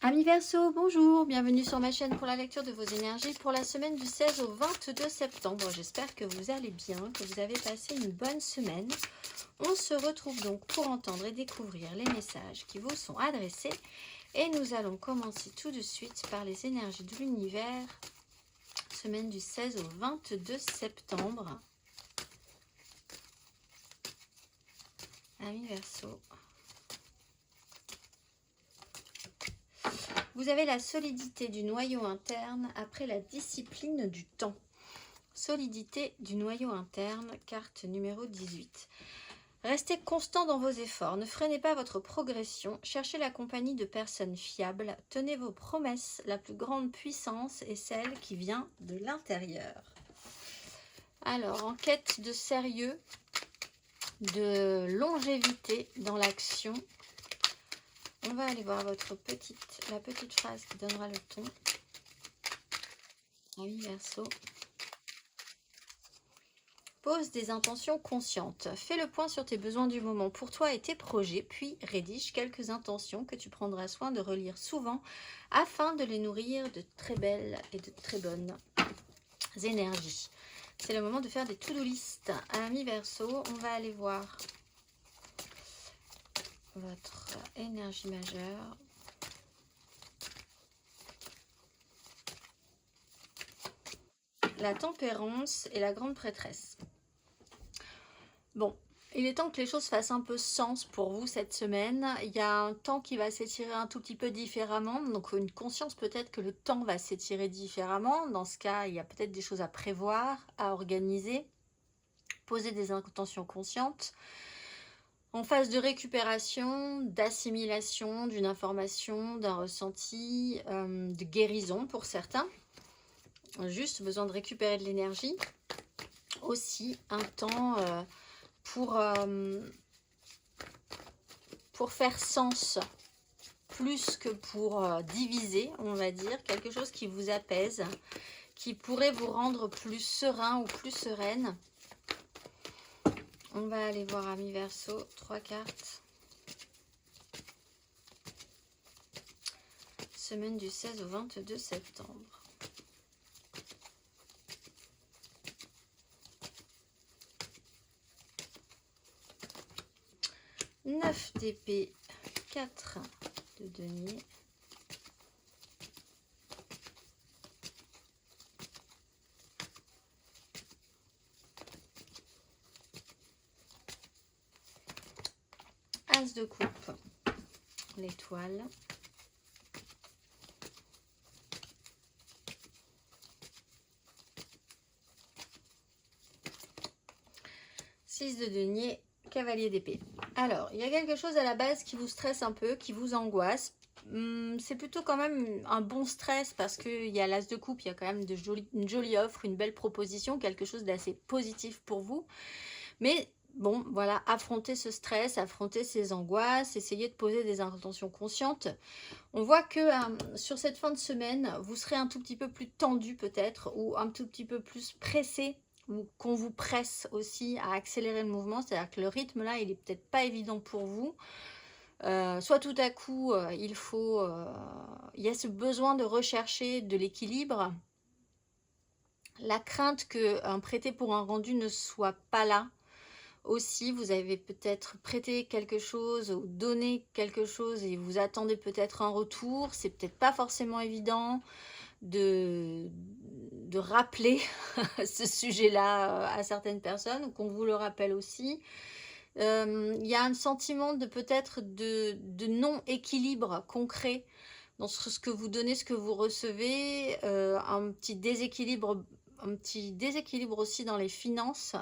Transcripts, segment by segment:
Amis Verseau, bonjour, bienvenue sur ma chaîne pour la lecture de vos énergies pour la semaine du 16 au 22 septembre. J'espère que vous allez bien, que vous avez passé une bonne semaine. On se retrouve donc pour entendre et découvrir les messages qui vous sont adressés. Et nous allons commencer tout de suite par les énergies de l'univers, semaine du 16 au 22 septembre. Amis Verseau. Vous avez la solidité du noyau interne après la discipline du temps. Solidité du noyau interne, carte numéro 18. Restez constant dans vos efforts, ne freinez pas votre progression, cherchez la compagnie de personnes fiables, tenez vos promesses, la plus grande puissance est celle qui vient de l'intérieur. Alors, en quête de sérieux, de longévité dans l'action, on va aller voir la petite phrase qui donnera le ton. Oui, Verseau. Pose des intentions conscientes. Fais le point sur tes besoins du moment pour toi et tes projets, puis rédige quelques intentions que tu prendras soin de relire souvent afin de les nourrir de très belles et de très bonnes énergies. C'est le moment de faire des to-do list. Amis Verseau, on va aller voir votre énergie majeure. La tempérance et la grande prêtresse. Bon, il est temps que les choses fassent un peu sens pour vous cette semaine. Il y a un temps qui va s'étirer un tout petit peu différemment. Donc une conscience peut-être que le temps va s'étirer différemment. Dans ce cas, il y a peut-être des choses à prévoir, à organiser. Poser des intentions conscientes. En phase de récupération, d'assimilation d'une information, d'un ressenti, de guérison pour certains. Juste besoin de récupérer de l'énergie. Aussi un temps pour faire sens, plus que pour diviser, on va dire. Quelque chose qui vous apaise, qui pourrait vous rendre plus serein ou plus sereine. On va aller voir Amis Verseau, 3 cartes. Semaine du 16 au 22 septembre. 9 d'épée, 4 de denier. As de coupe, l'étoile. Six de denier, cavalier d'épée. Alors, il y a quelque chose à la base qui vous stresse un peu, qui vous angoisse. C'est plutôt quand même un bon stress parce qu'il y a l'as de coupe, il y a quand même une jolie offre, une belle proposition, quelque chose d'assez positif pour vous. Mais bon, voilà, affrontez ce stress, affrontez ces angoisses, essayez de poser des intentions conscientes. On voit que sur cette fin de semaine, vous serez un tout petit peu plus tendu peut-être, ou un tout petit peu plus pressé, ou qu'on vous presse aussi à accélérer le mouvement, c'est-à-dire que le rythme là, il est peut-être pas évident pour vous. Soit tout à coup, il y a ce besoin de rechercher de l'équilibre, la crainte qu'un prêté pour un rendu ne soit pas là. Aussi, vous avez peut-être prêté quelque chose ou donné quelque chose et vous attendez peut-être un retour. C'est peut-être pas forcément évident de rappeler ce sujet-là à certaines personnes ou qu'on vous le rappelle aussi. Il y a un sentiment de peut-être de non-équilibre concret dans ce que vous donnez, ce que vous recevez, un petit déséquilibre aussi dans les finances.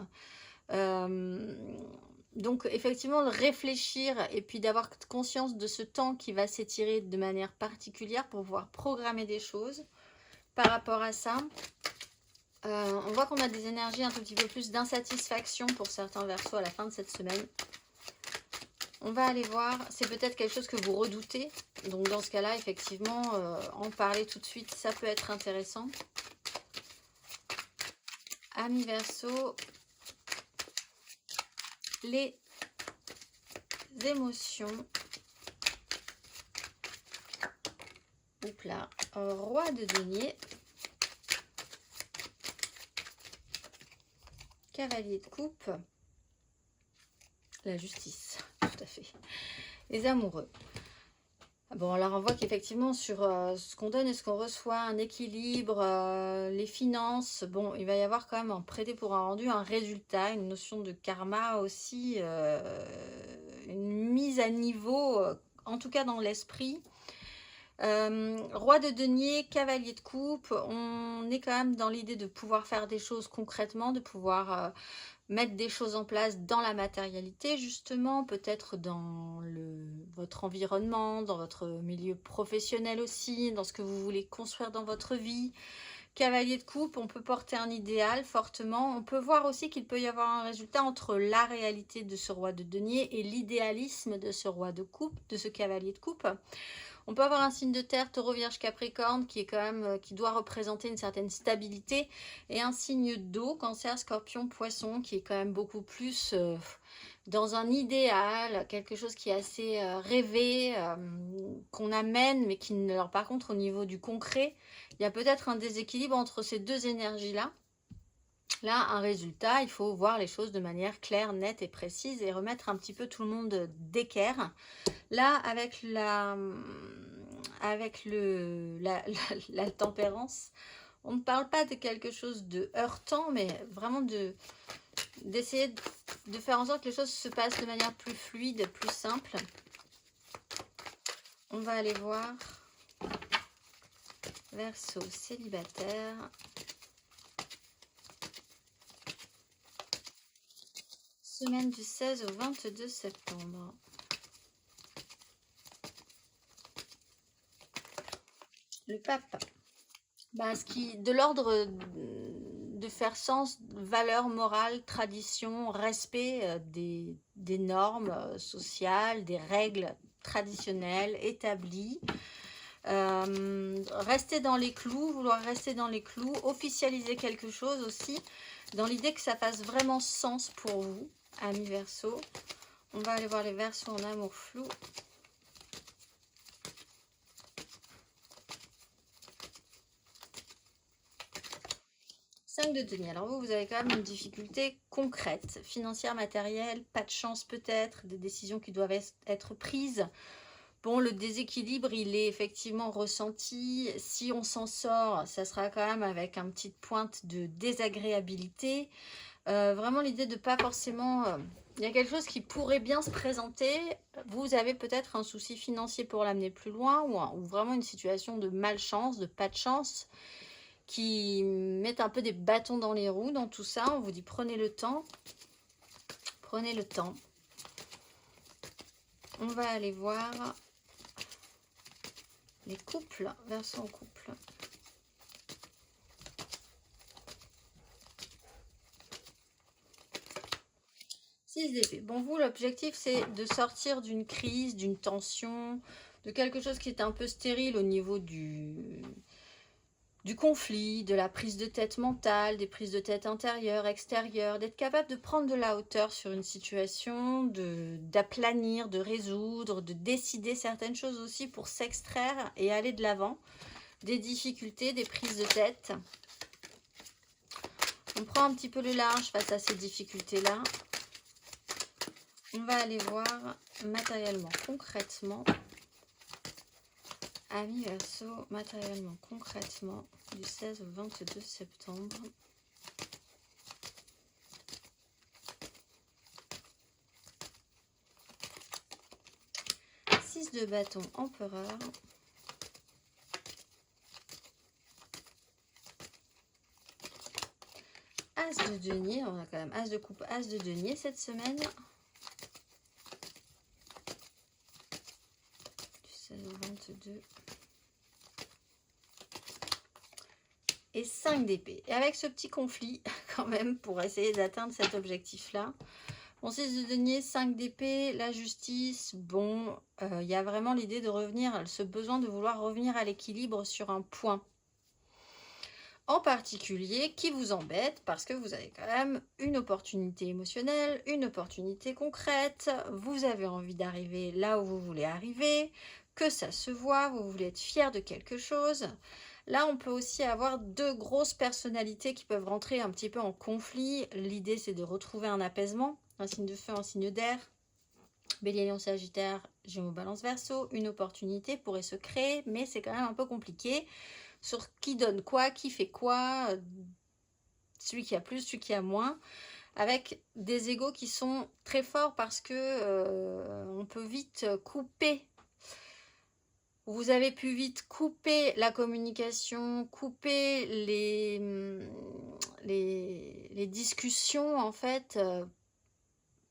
Donc effectivement de réfléchir et puis d'avoir conscience de ce temps qui va s'étirer de manière particulière pour pouvoir programmer des choses par rapport à ça. On voit qu'on a des énergies un tout petit peu plus d'insatisfaction pour certains Verseaux à la fin de cette semaine. On va aller voir, c'est peut-être quelque chose que vous redoutez. Donc dans ce cas-là, effectivement, en parler tout de suite, ça peut être intéressant. Amis Verseau, les émotions Hop là, roi de denier, cavalier de coupe, la justice, tout à fait, les amoureux. Bon, là on voit qu'effectivement sur ce qu'on donne et ce qu'on reçoit, un équilibre, les finances, bon, il va y avoir quand même un prêté pour un rendu, un résultat, une notion de karma aussi, une mise à niveau, en tout cas dans l'esprit. Roi de denier, cavalier de coupe, on est quand même dans l'idée de pouvoir faire des choses concrètement, de pouvoir mettre des choses en place dans la matérialité, justement, peut-être dans votre environnement, dans votre milieu professionnel aussi, dans ce que vous voulez construire dans votre vie. Cavalier de coupe, on peut porter un idéal fortement. On peut voir aussi qu'il peut y avoir un résultat entre la réalité de ce roi de denier et l'idéalisme de ce roi de coupe, de ce cavalier de coupe. On peut avoir un signe de terre, taureau, vierge, capricorne, qui est quand même, qui doit représenter une certaine stabilité, et un signe d'eau, cancer, scorpion, poisson, qui est quand même beaucoup plus dans un idéal, quelque chose qui est assez rêvé, qu'on amène, mais qui, alors par contre, au niveau du concret, il y a peut-être un déséquilibre entre ces deux énergies-là. Là, un résultat, il faut voir les choses de manière claire, nette et précise et remettre un petit peu tout le monde d'équerre. Là, avec la tempérance, on ne parle pas de quelque chose de heurtant, mais vraiment d'essayer de faire en sorte que les choses se passent de manière plus fluide, plus simple. On va aller voir Verseau célibataire. Semaine du 16 au 22 septembre. Le pape. Ce qui, de l'ordre de faire sens, valeurs morales, traditions, respect des normes sociales, des règles traditionnelles établies. Rester dans les clous, vouloir rester dans les clous, officialiser quelque chose aussi, dans l'idée que ça fasse vraiment sens pour vous, amis Verseau. On va aller voir les Verseaux en amour flou. De denier. Alors vous avez quand même une difficulté concrète, financière, matérielle, pas de chance peut-être, des décisions qui doivent être prises. Bon, le déséquilibre, il est effectivement ressenti. Si on s'en sort, ça sera quand même avec une petite pointe de désagréabilité. Vraiment l'idée de pas forcément... il y a quelque chose qui pourrait bien se présenter. Vous avez peut-être un souci financier pour l'amener plus loin ou vraiment une situation de malchance, de pas de chance, qui mettent un peu des bâtons dans les roues dans tout ça. On vous dit prenez le temps. Prenez le temps. On va aller voir les couples, Verseau en couple. Six d'épée. Bon, vous, l'objectif, c'est de sortir d'une crise, d'une tension, de quelque chose qui est un peu stérile au niveau du conflit, de la prise de tête mentale, des prises de tête intérieures, extérieures, d'être capable de prendre de la hauteur sur une situation, d'aplanir, de résoudre, de décider certaines choses aussi pour s'extraire et aller de l'avant, des difficultés, des prises de tête. On prend un petit peu le large face à ces difficultés-là. On va aller voir matériellement, concrètement, amis Verseau, matériellement, concrètement, du 16 au 22 septembre. Six de bâton, empereur. As de denier, on a quand même as de coupe, as de denier cette semaine. Du 16 au 22. Et 5 d'épée. Et avec ce petit conflit, quand même, pour essayer d'atteindre cet objectif-là. Bon, 6 de denier, 5 d'épée, la justice. Bon, il y a vraiment l'idée de revenir, ce besoin de vouloir revenir à l'équilibre sur un point en particulier qui vous embête parce que vous avez quand même une opportunité émotionnelle, une opportunité concrète. Vous avez envie d'arriver là où vous voulez arriver. que ça se voit, vous voulez être fier de quelque chose. Là, on peut aussi avoir deux grosses personnalités qui peuvent rentrer un petit peu en conflit. L'idée, c'est de retrouver un apaisement, un signe de feu, un signe d'air. Bélier, Lion, Sagittaire, Gémeaux, Balance, Verseau. Une opportunité pourrait se créer, mais c'est quand même un peu compliqué. Sur qui donne quoi, qui fait quoi, celui qui a plus, celui qui a moins. Avec des égos qui sont très forts parce que on peut vite couper. Vous avez pu vite couper la communication, couper les discussions en fait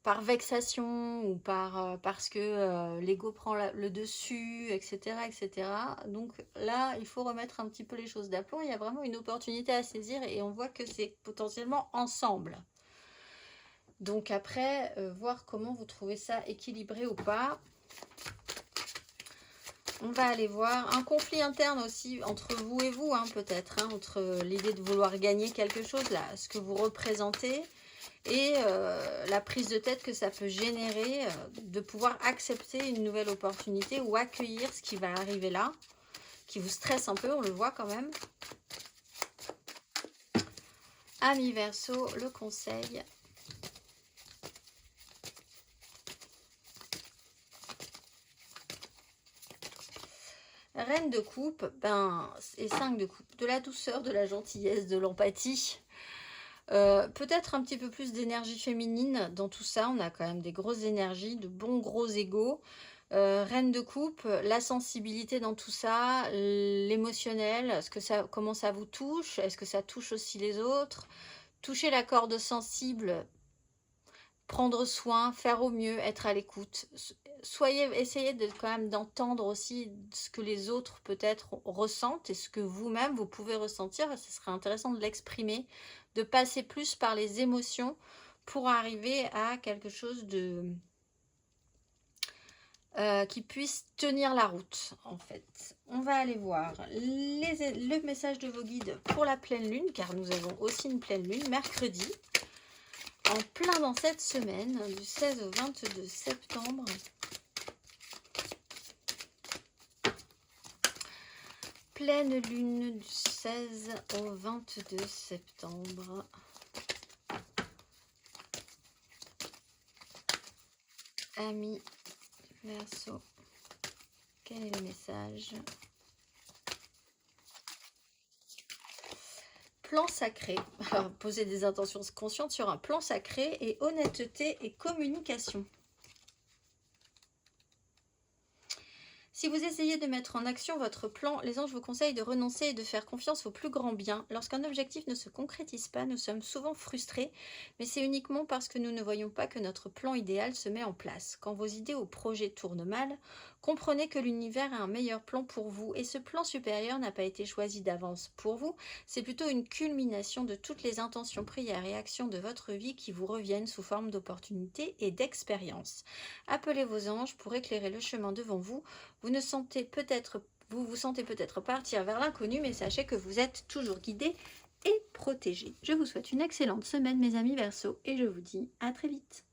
par vexation ou parce que l'ego prend le dessus, etc., etc. Donc là, il faut remettre un petit peu les choses d'aplomb. Il y a vraiment une opportunité à saisir et on voit que c'est potentiellement ensemble. Donc après, voir comment vous trouvez ça équilibré ou pas. On va aller voir un conflit interne aussi entre vous et vous, hein, peut-être, hein, entre l'idée de vouloir gagner quelque chose, là, ce que vous représentez, et la prise de tête que ça peut générer de pouvoir accepter une nouvelle opportunité ou accueillir ce qui va arriver là, qui vous stresse un peu, on le voit quand même. Amis Verseau, le conseil. Reine de coupe, et 5 de coupe, de la douceur, de la gentillesse, de l'empathie. Peut-être un petit peu plus d'énergie féminine dans tout ça. On a quand même des grosses énergies, de bons gros égos. Reine de coupe, la sensibilité dans tout ça, l'émotionnel, comment ça vous touche? Est-ce que ça touche aussi les autres? Toucher la corde sensible, prendre soin, faire au mieux, être à l'écoute. Essayez quand même d'entendre aussi ce que les autres peut-être ressentent et ce que vous-même vous pouvez ressentir. Ce serait intéressant de l'exprimer, de passer plus par les émotions pour arriver à quelque chose de qui puisse tenir la route en fait. On va aller voir le message de vos guides pour la pleine lune, car nous avons aussi une pleine lune mercredi. En plein dans cette semaine, du 16 au 22 septembre. Pleine lune du 16 au 22 septembre. Amis Verseau, quel est le message? Plan sacré. Alors, poser des intentions conscientes sur un plan sacré et honnêteté et communication. Si vous essayez de mettre en action votre plan, les anges vous conseillent de renoncer et de faire confiance au plus grand bien. Lorsqu'un objectif ne se concrétise pas, nous sommes souvent frustrés, mais c'est uniquement parce que nous ne voyons pas que notre plan idéal se met en place. Quand vos idées ou projets tournent mal, comprenez que l'univers a un meilleur plan pour vous et ce plan supérieur n'a pas été choisi d'avance pour vous, c'est plutôt une culmination de toutes les intentions, prières et actions de votre vie qui vous reviennent sous forme d'opportunités et d'expériences. Appelez vos anges pour éclairer le chemin devant vous. Vous vous sentez peut-être partir vers l'inconnu, mais sachez que vous êtes toujours guidé et protégé. Je vous souhaite une excellente semaine, mes amis Verseau, et je vous dis à très vite.